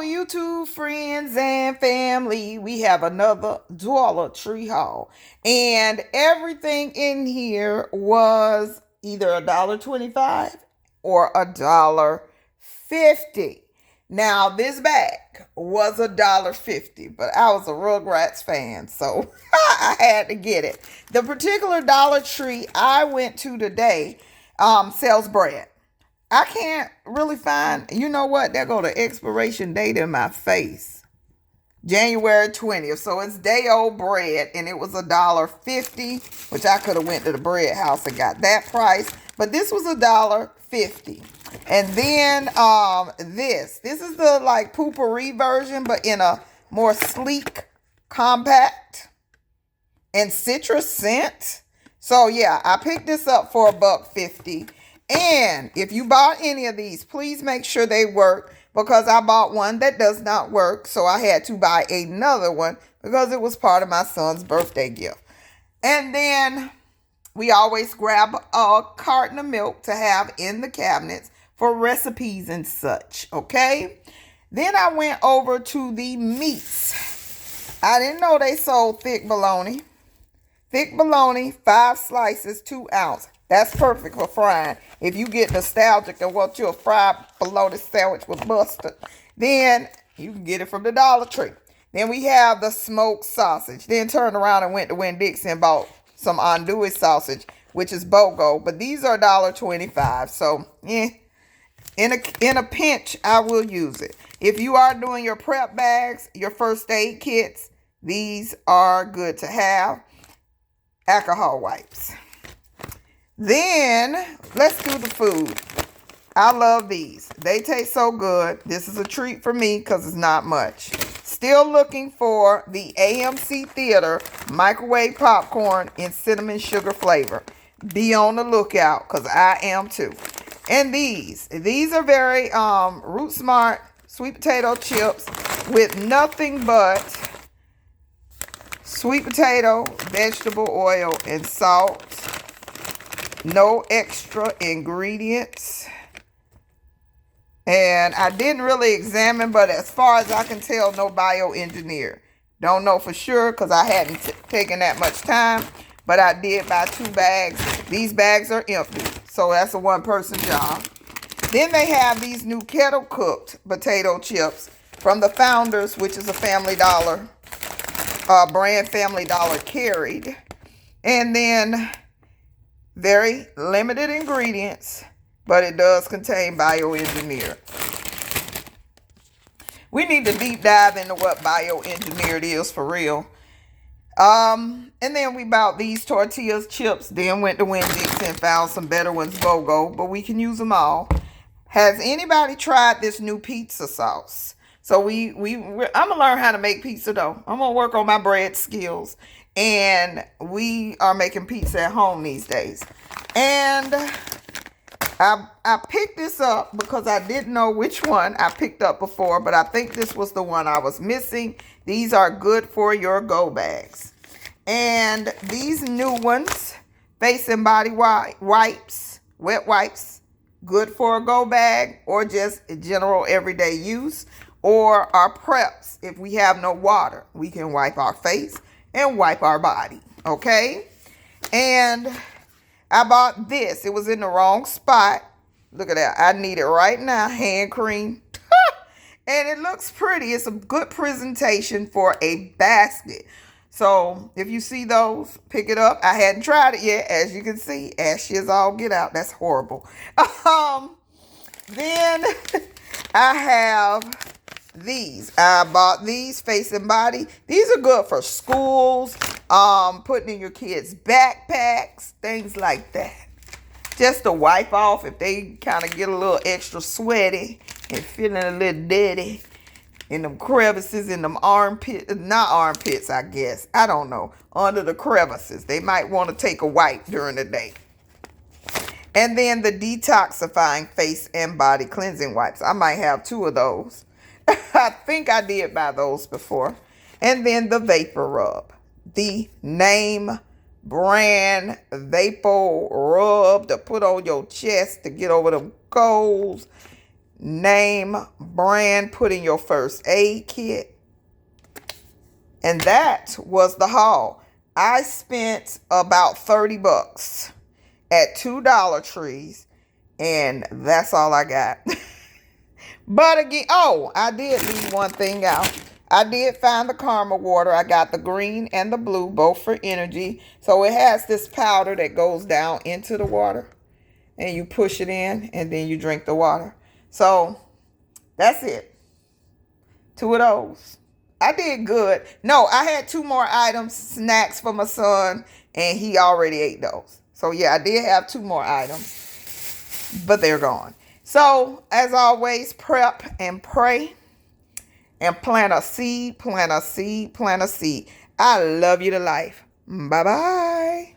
YouTube friends and family. We have another Dollar Tree haul. And everything in here was either $1.25 or $1.50. Now, this bag was $1.50, but I was a Rugrats fan, so I had to get it. The particular Dollar Tree I went to today sells bread. I can't really find, you know what? There go the expiration date in my face. January 20th. So it's day old bread, and it was $1.50, which I could have went to the bread house and got that price. But this was $1.50. And then this is the like poopery version, but in a more sleek, compact, and citrus scent. So yeah, I picked this up for $1.50. And if you bought any of these, please make sure they work, because I bought one that does not work. So I had to buy another one because it was part of my son's birthday gift. And then we always grab a carton of milk to have in the cabinets for recipes and such. Okay. Then I went over to the meats. I didn't know they sold thick bologna. Thick bologna, 5 slices, 2 ounce. That's perfect for frying. If you get nostalgic and want your fried bologna sandwich with mustard, then you can get it from the Dollar Tree. Then we have the smoked sausage. Then turned around and went to Winn-Dixie and bought some andouille sausage, which is BOGO. But these are $1.25. So, in a pinch, I will use it. If you are doing your prep bags, your first aid kits, these are good to have. Alcohol wipes. Then, let's do the food. I love these. They taste so good. This is a treat for me because it's not much. Still looking for the AMC Theater microwave popcorn in cinnamon sugar flavor. Be on the lookout because I am too. And these are very root smart sweet potato chips with nothing but sweet potato, vegetable oil, and salt. No extra ingredients. And I didn't really examine, but as far as I can tell, no bioengineer. Don't know for sure because I hadn't taken that much time, but I did buy 2 bags. These bags are empty, so that's a one-person job. Then they have these new kettle cooked potato chips from the Founders, which is a Family Dollar brand. Family Dollar carried. And then very limited ingredients, but it does contain bioengineered. We need to deep dive into what bioengineered is for real. And then we bought these tortillas chips, then went to Winn-Dixie and found some better ones, BOGO, but we can use them all. Has anybody tried this new pizza sauce? So I'm gonna learn how to make pizza dough. I'm gonna work on my bread skills. And we are making pizza at home these days. And I picked this up because I didn't know which one I picked up before, but I think this was the one I was missing. These are good for your go bags. And these new ones, face and body wipes, wet wipes, good for a go bag or just general everyday use, or our preps. If we have no water, we can wipe our face and wipe our body, okay? And I bought this. It was in the wrong spot. Look at that. I need it right now. Hand cream. And it looks pretty. It's a good presentation for a basket. So if you see those, pick it up. I hadn't tried it yet. As you can see, ashes all get out. That's horrible. Then I have these. I bought these face and body. These are good for schools, putting in your kids' backpacks, things like that. Just to wipe off if they kind of get a little extra sweaty and feeling a little dirty in them crevices, in them armpits, not armpits, I guess. I don't know. Under the crevices. They might want to take a wipe during the day. And then the detoxifying face and body cleansing wipes. I might have 2 of those. I think I did buy those before. And then the Vapor Rub. The name brand Vapor Rub to put on your chest to get over them colds. name, brand, put in your first aid kit. And that was the haul. I spent about 30 bucks at two Dollar Trees, and that's all I got. But again, oh, I did leave one thing out. I did find the Karma water. I got the green and the blue, both for energy. So it has this powder that goes down into the water, and you push it in, and then you drink the water. So that's it. Two of those. I did good. No, I had two more items, snacks for my son, and he already ate those. So yeah, I did have two more items, but they're gone. So as always, prep and pray and plant a seed, plant a seed, plant a seed. I love you to life. Bye-bye.